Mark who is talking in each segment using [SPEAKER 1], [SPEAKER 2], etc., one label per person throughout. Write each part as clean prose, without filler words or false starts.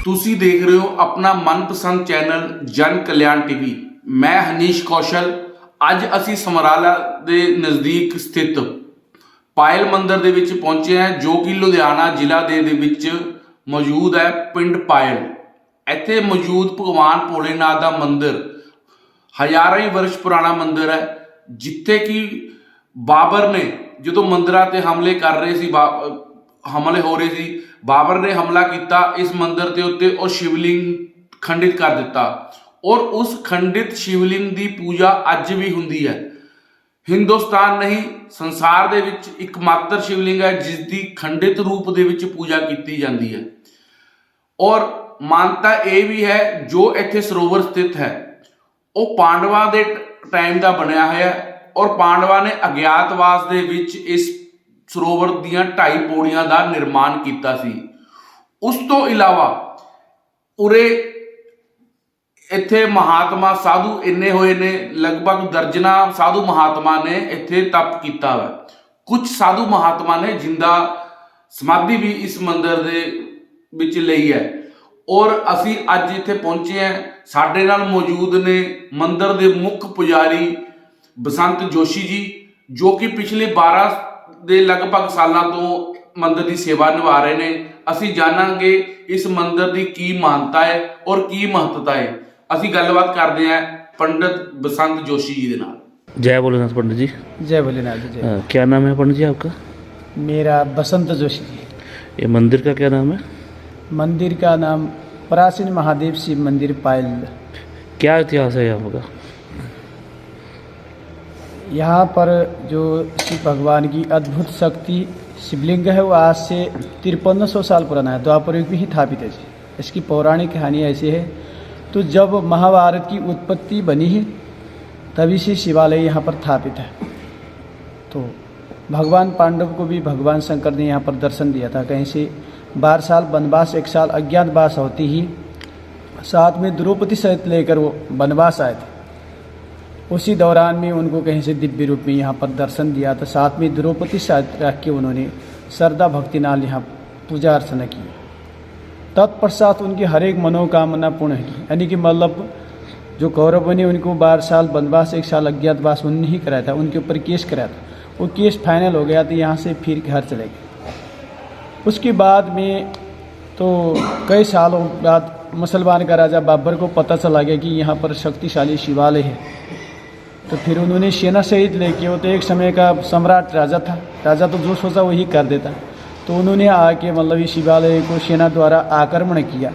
[SPEAKER 1] ਤੁਸੀਂ ਦੇਖ ਰਹੇ ਹੋ ਆਪਣਾ ਮਨਪਸੰਦ ਚੈਨਲ ਜਨ ਕਲਿਆਣ ਟੀਵੀ। ਮੈਂ ਹਨੀਸ਼ ਕੌਸ਼ਲ। ਅੱਜ ਅਸੀਂ ਸਮਰਾਲਾ ਦੇ ਨਜ਼ਦੀਕ ਸਥਿਤ ਪਾਇਲ ਮੰਦਿਰ ਦੇ ਵਿੱਚ ਪਹੁੰਚੇ ਹਾਂ, ਜੋ ਕਿ ਲੁਧਿਆਣਾ ਜ਼ਿਲ੍ਹਾ ਦੇ ਵਿੱਚ ਮੌਜੂਦ ਹੈ। ਪਿੰਡ ਪਾਇਲ, ਇੱਥੇ ਮੌਜੂਦ ਭਗਵਾਨ ਭੋਲੇਨਾਥ ਦਾ ਮੰਦਿਰ ਹਜ਼ਾਰਾਂ ਹੀ ਵਰਸ਼ ਪੁਰਾਣਾ ਮੰਦਿਰ ਹੈ, ਜਿੱਥੇ ਕਿ ਬਾਬਰ ਨੇ ਜਦੋਂ ਮੰਦਿਰਾਂ ਤੇ ਹਮਲੇ ਕਰ ਰਹੇ ਸੀ, ਹਮਲੇ ਹੋ ਰਹੇ ਸੀ, ਬਾਬਰ ਨੇ ਹਮਲਾ ਕੀਤਾ ਇਸ ਮੰਦਿਰ ਦੇ ਉੱਤੇ और शिवलिंग खंडित कर दिता। और उस खंडित शिवलिंग ਦੀ ਪੂਜਾ ਅੱਜ ਵੀ ਹੁੰਦੀ ਹੈ। ਹਿੰਦੁਸਤਾਨ ਨਹੀਂ, ਸੰਸਾਰ ਦੇ ਵਿੱਚ ਇੱਕਮਾਤਰ शिवलिंग ਹੈ ਜਿਸ ਦੀ ਖੰਡਿਤ ਰੂਪ ਦੇ ਵਿੱਚ ਪੂਜਾ ਕੀਤੀ ਜਾਂਦੀ ਹੈ। और ਮਾਨਤਾ ਇਹ ਵੀ ਹੈ ਜੋ ਇੱਥੇ ਸਰੋਵਰ ਸਥਿਤ ਹੈ ਉਹ ਪਾਂਡਵਾਂ ਦੇ ਟਾਈਮ ਦਾ ਬਣਿਆ ਹੋਇਆ ਹੈ। और ਪਾਂਡਵਾਂ ਨੇ ਅਗਿਆਤਵਾਸ ਦੇ ਵਿੱਚ ਇਸ ਸਰੋਵਰ ਦੀਆਂ 2.5 ਪੌੜੀਆਂ ਦਾ ਨਿਰਮਾਣ ਕੀਤਾ ਸੀ। ਉਸ ਤੋਂ ਇਲਾਵਾ ਉਰੇ ਇੱਥੇ ਮਹਾਤਮਾ ਸਾਧੂ ਇੰਨੇ ਹੋਏ ਨੇ, ਲਗਭਗ ਦਰਜਨਾਂ ਸਾਧੂ ਮਹਾਤਮਾ ਨੇ ਇੱਥੇ ਤਪ ਕੀਤਾ ਵਾ। ਕੁਝ ਸਾਧੂ ਮਹਾਤਮਾ ਨੇ ਜਿੰਦਾ ਸਮਾਧੀ ਵੀ ਇਸ ਮੰਦਿਰ ਦੇ ਵਿੱਚ ਲਈ ਹੈ। ਔਰ ਅਸੀਂ ਅੱਜ ਇੱਥੇ ਪਹੁੰਚੇ ਹਾਂ। ਸਾਡੇ ਨਾਲ ਮੌਜੂਦ ਨੇ ਮੰਦਿਰ ਦੇ ਮੁੱਖ ਪੁਜਾਰੀ ਬਸੰਤ ਜੋਸ਼ੀ ਜੀ, ਜੋ ਕਿ ਪਿਛਲੇ 12 ਦੇ ਲਗਭਗ ਸਾਲਾਂ ਤੋਂ ਮੰਦਿਰ ਦੀ ਸੇਵਾ ਨਿਭਾ ਰਹੇ ਨੇ। ਅਸੀਂ ਜਾਣਾਂਗੇ ਇਸ ਮੰਦਿਰ ਦੀ ਕੀ ਮਾਨਤਾ ਹੈ ਔਰ ਕੀ ਮਹੱਤਤਾ ਹੈ। ਅਸੀਂ ਗੱਲਬਾਤ ਕਰਦੇ ਹਾਂ पंडित बसंत जोशी जी के नाल।
[SPEAKER 2] जय भोलेनाथ पंडित जी।
[SPEAKER 3] जय भोलेनाथ जी। जय।
[SPEAKER 2] क्या नाम है पंडित जी आपका?
[SPEAKER 3] मेरा बसंत जोशी जी।
[SPEAKER 2] ये मंदिर का क्या नाम है?
[SPEAKER 3] मंदिर का नाम प्राचीन महादेव शिव मंदिर पायल।
[SPEAKER 2] क्या इतिहास है यहाँ का?
[SPEAKER 3] यहाँ पर जो शिव भगवान की अद्भुत शक्ति शिवलिंग है वो आज से 5300 साल पुराना है, द्वापर युग में ही स्थापित है। इसकी पौराणिक कहानी ऐसी है, तो जब महाभारत की उत्पत्ति बनी है तभी से शिवालय यहाँ पर स्थापित है। तो भगवान पांडव को भी भगवान शंकर ने यहाँ पर दर्शन दिया था। कहीं से 12 साल वनवास, 1 साल अज्ञातवास होती ही साथ में द्रौपदी सहित लेकर वो वनवास आए थे। उसी दौरान में उनको कहीं से दिव्य रूप में यहाँ पर दर्शन दिया था। साथ में द्रौपदी साथ रख के उन्होंने श्रद्धा भक्ति नाल यहाँ पूजा अर्चना की। तत्पश्चात उनकी हर एक मनोकामना पूर्ण की, यानी कि मतलब जो कौरवों ने उनको 12 साल वनवास, 1 साल अज्ञातवास उन्होंने ही कराया था, उनके ऊपर केस कराया था। वो केस फाइनल हो गया तो यहाँ से फिर घर चले गए। उसके बाद में तो कई सालों बाद मुसलमान का राजा बाबर को पता चला गया कि यहाँ पर शक्तिशाली शिवालय है। तो फिर उन्होंने सेना सहित लेके, वो तो एक समय का सम्राट राजा था, राजा तो जो सोचा वही कर देता। तो उन्होंने आके मतलब इस शिवालय को सेना द्वारा आक्रमण किया।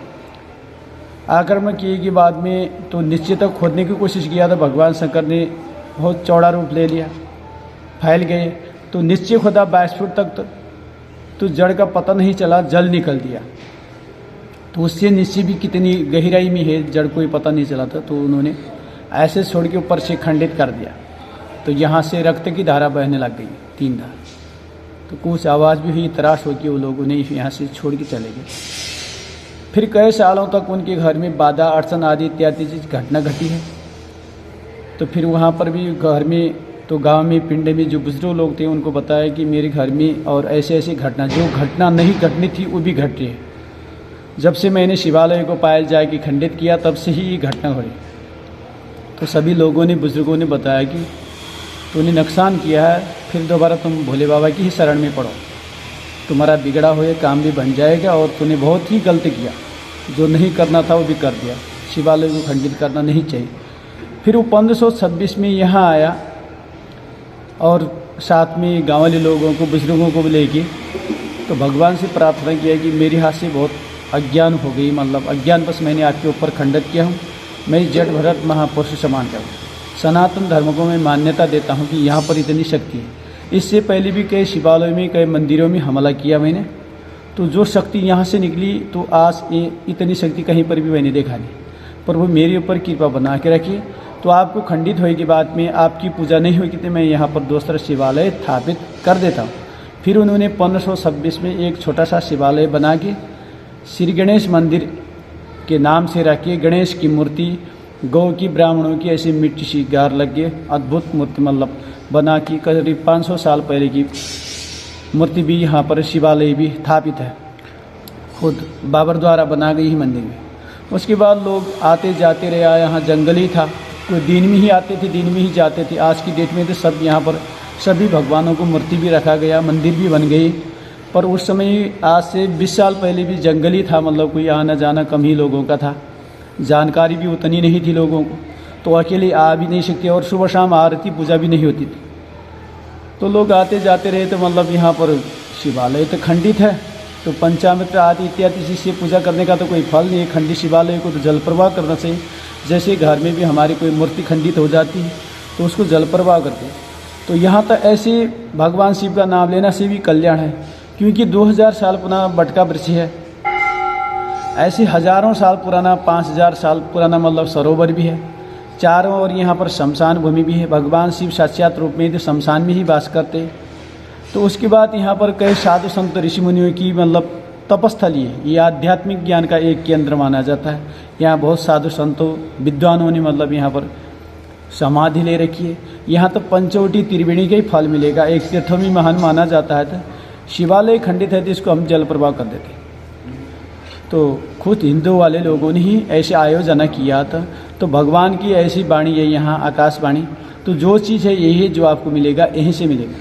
[SPEAKER 3] आक्रमण किए के बाद में तो नीचे तक खोदने की कोशिश किया था। भगवान शंकर ने बहुत चौड़ा रूप ले लिया, फैल गए। तो नीचे खोदा 22 फुट तक, तो जड़ का पता नहीं चला, जल निकल दिया। तो उससे नीचे भी कितनी गहराई में है जड़ कोई पता नहीं चला था। तो उन्होंने ऐसे छोड़ के ऊपर से खंडित कर दिया। तो यहाँ से रक्त की धारा बहने लग गई, 3 धार। तो कुछ आवाज़ भी हुई, तराश हो कि वो लोगों ने यहाँ से छोड़ के चले गए। फिर कई सालों तक उनके घर में बाधा अड़चन आदि इत्यादि चीज घटना घटी है। तो फिर वहाँ पर भी घर में, तो गांव में पिंड में जो बुजुर्ग लोग थे उनको बताया कि मेरे घर में और ऐसे ऐसी घटना, जो घटना नहीं घटनी थी वो भी घट रही है। जब से मैंने शिवालय को पायल जाके खंडित किया तब से ही ये घटना हो रही। तो सभी लोगों ने, बुजुर्गों ने बताया कि तूने नुकसान किया है, फिर दोबारा तुम भोले बाबा की ही शरण में पड़ो, तुम्हारा बिगड़ा हुआ काम भी बन जाएगा। और तूने बहुत ही गलत किया, जो नहीं करना था वो भी कर दिया। शिवालय को खंडित करना नहीं चाहिए। फिर वो 1526 में यहाँ आया और साथ में गाँव वाले लोगों को, बुजुर्गों को लेके तो भगवान से प्रार्थना किया कि मेरे हाथ से बहुत अज्ञान हो गई, मतलब अज्ञान बस मैंने आपके ऊपर खंडित किया हूँ। मैं जड़ भरत महापुरुष समान जाऊँ। सनातन धर्म को मैं मान्यता देता हूँ कि यहाँ पर इतनी शक्ति है। इससे पहले भी कई शिवालयों में, कई मंदिरों में हमला किया मैंने, तो जो शक्ति यहाँ से निकली तो आज इतनी शक्ति कहीं पर भी मैंने देखा नहीं। पर वो मेरे ऊपर कृपा बना के रखिए। तो आपको खंडित होने के बाद में आपकी पूजा नहीं होगी तो मैं यहाँ पर दूसरा शिवालय स्थापित कर देता हूँ। फिर उन्होंने 1526 में एक छोटा सा शिवालय बना के श्री गणेश मंदिर के नाम से रखिए। गणेश की मूर्ति, गौ की, ब्राह्मणों की ऐसी मिट्टी सी गार लग के अद्भुत मूर्ति मतलब बना की, करीब 500 साल पहले की मूर्ति भी यहाँ पर शिवालय भी स्थापित है। खुद बाबर द्वारा बना गई ही मंदिर में। उसके बाद लोग आते जाते रहे, यहाँ जंगल ही था, कोई दिन में ही आते थे, दिन में ही जाते थे। आज की डेट में तो सब यहाँ पर सभी भगवानों को मूर्ति भी रखा गया, मंदिर भी बन गई। पर उस समय आज से 20 साल पहले भी जंगल ही था, मतलब कोई आना जाना कम ही लोगों का था, जानकारी भी उतनी नहीं थी लोगों को, तो अकेले आ भी नहीं सकते और सुबह शाम आरती पूजा भी नहीं होती थी। तो लोग आते जाते रहे, तो मतलब यहाँ पर शिवालय तो खंडित है, तो पंचामृत आदि इत्यादि से पूजा करने का तो कोई फल नहीं है। खंडित शिवालय को तो जल प्रवाह करना चाहिए। जैसे घर में भी हमारी कोई मूर्ति खंडित हो जाती है तो उसको जल प्रवाह करते हैं। तो यहाँ तक ऐसे भगवान शिव का नाम लेना से भी कल्याण है, क्योंकि 2000 साल पुराना बटका वृक्ष है। ऐसे हजारों साल पुराना, 5000 साल पुराना मतलब सरोवर भी है। चारों ओर यहाँ पर शमशान भूमि भी है। भगवान शिव साक्षात रूप में तो शमशान में ही वास करते। तो उसके बाद यहाँ पर कई साधु संत ऋषि मुनियों की मतलब तपस्थली है। ये आध्यात्मिक ज्ञान का एक केंद्र माना जाता है। यहाँ बहुत साधु संतों विद्वानों ने मतलब यहाँ पर समाधि ले रखी है। यहाँ तो पंचवटी त्रिवेणी का ही फल मिलेगा। एक तीर्थों में महान माना जाता है। तो शिवालय खंडित है तो इसको हम जल प्रवाह कर देते। तो खुद हिंदू वाले लोगों ने ही ऐसे आयोजन किया था। तो भगवान की ऐसी वाणी है यहाँ, आकाशवाणी। तो जो चीज़ है यही है जो आपको मिलेगा, यहीं से मिलेगा।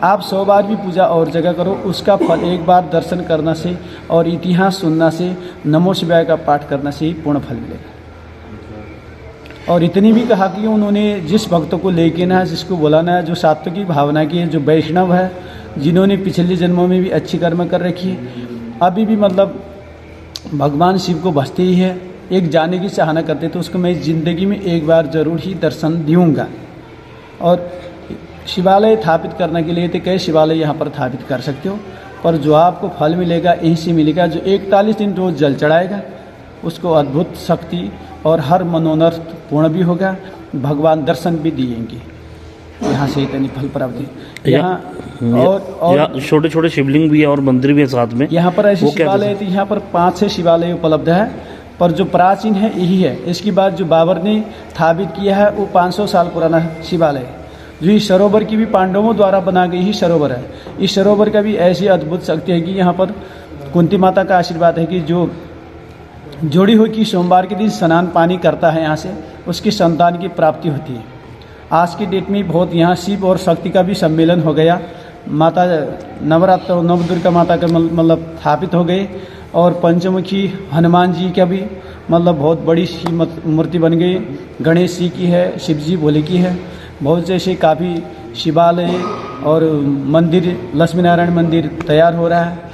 [SPEAKER 3] आप 100 बार भी पूजा और जगह करो, उसका फल एक बार दर्शन करना से और इतिहास सुनना से, नमो शिवाय का पाठ करना से ही पूर्ण फल मिलेगा। और इतनी भी कहा कि उन्होंने जिस भक्त को लेके ना, जिसको बुलाना है, जो सात्विकी भावना की है, जो वैष्णव है, जिन्होंने पिछले जन्मों में भी अच्छी कर्म कर रखी है, अभी भी मतलब भगवान शिव को भजते ही है, एक जाने की चाहना करते, तो उसको मैं ज़िंदगी में एक बार ज़रूर ही दर्शन दूँगा। और शिवालय स्थापित करने के लिए तो कई शिवालय यहाँ पर स्थापित कर सकते हो, पर जो आपको फल मिलेगा यहीं से मिलेगा। जो 41 दिन रोज़ जल चढ़ाएगा उसको अद्भुत शक्ति और हर मनोनर्थ पूर्ण भी होगा, भगवान दर्शन भी दिएंगे। यहाँ से इतनी फल प्राप्ति यहाँ। और
[SPEAKER 2] छोटे छोटे शिवलिंग भी है और मंदिर भी है साथ में।
[SPEAKER 3] यहाँ पर ऐसे शिवालय थी, यहाँ पर 5-6 शिवालय उपलब्ध है, पर जो प्राचीन है यही है। इसके बाद जो बाबर ने स्थापित किया है वो 500 साल पुराना शिवालय है। जो इस सरोवर की भी पांडवों द्वारा बना गई ही सरोवर है। इस सरोवर का भी ऐसी अद्भुत शक्ति है कि यहाँ पर कुंती माता का आशीर्वाद है कि जो जोड़ी हुई कि सोमवार के दिन स्नान पानी करता है यहाँ से, उसकी संतान की प्राप्ति होती है। आज की डेट में बहुत यहाँ शिव और शक्ति का भी सम्मेलन हो गया। माता नवरात्र और नवदुर्गा माता का मतलब स्थापित हो गए, और पंचमुखी हनुमान जी का भी मतलब बहुत बड़ी सी मूर्ति बन गई। गणेश जी की है, शिव जी भोले की है। बहुत जैसे काफ़ी शिवालय और मंदिर, लक्ष्मी नारायण मंदिर तैयार हो रहा है।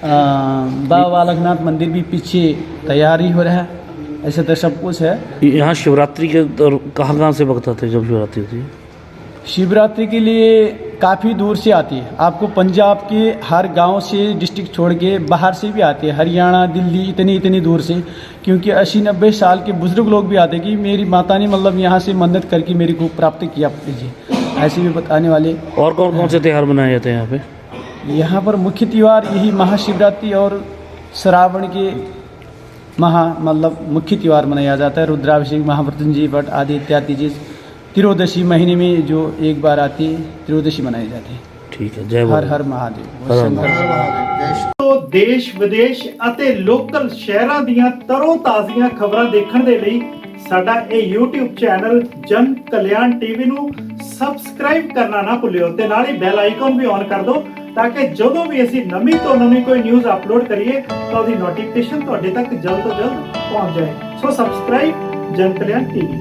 [SPEAKER 3] बाबा बालकनाथ मंदिर भी पीछे तैयार ही हो रहा है। ऐसे तो सब कुछ है।
[SPEAKER 2] यहाँ शिवरात्रि के कहाँ से भक्त आते जब शिवरात्रि थी?
[SPEAKER 3] शिवरात्रि के लिए काफ़ी दूर से आती है। आपको पंजाब के हर गांव से, डिस्ट्रिक्ट छोड़ के बाहर से भी आती है, हरियाणा, दिल्ली, इतनी दूर से। क्योंकि 80-90 साल के बुजुर्ग लोग भी आते हैं कि मेरी माता ने मतलब यहाँ से मन्नत करके मेरे को प्राप्त किया जी, ऐसे भी बताने वाले।
[SPEAKER 2] और कौन कौन से त्यौहार मनाए जाते हैं यहाँ पे?
[SPEAKER 3] यहाँ पर मुख्य त्यौहार यही महाशिवरात्रि और श्रावण के मतलब मुख्य त्यौहार मनाया जाता है। रुद्राभिषेक, महामृत्युंजय पाठ आदि इत्यादि चीज़ त्रियोदशी महीने में जो एक बार आती है, त्रियोदशी मनाई जाती है।
[SPEAKER 2] ठीक है, जय
[SPEAKER 3] हर हर महादेव।
[SPEAKER 4] तो देश विदेश ਅਤੇ ਲੋਕਲ ਸ਼ਹਿਰਾਂ ਦੀਆਂ ਤਰੋ ਤਾਜ਼ੀਆਂ ਖਬਰਾਂ ਦੇਖਣ ਦੇ ਲਈ ਸਾਡਾ ਇਹ YouTube ਚੈਨਲ ਜਨ ਕਲਿਆਣ ਟੀਵੀ ਨੂੰ ਸਬਸਕ੍ਰਾਈਬ ਕਰਨਾ ਨਾ ਭੁੱਲਿਓ ਤੇ ਨਾਲ ਹੀ ਬੈਲ ਆਈਕਨ ਵੀ ਔਨ ਕਰ ਦਿਓ ਤਾਂ ਕਿ ਜਦੋਂ ਵੀ ਅਸੀਂ ਨਵੀਂ ਤੋਂ ਨਵੀਂ ਕੋਈ ਨਿਊਜ਼ ਅਪਲੋਡ ਕਰੀਏ ਤਾਂ ਉਹਦੀ ਨੋਟੀਫਿਕੇਸ਼ਨ ਤੁਹਾਡੇ ਤੱਕ ਜਲਦ ਤੋਂ ਜਲਦ ਪਹੁੰਚ ਜਾਏ। ਸੋ ਸਬਸਕ੍ਰਾਈਬ ਜਨ ਕਲਿਆਣ ਟੀਵੀ।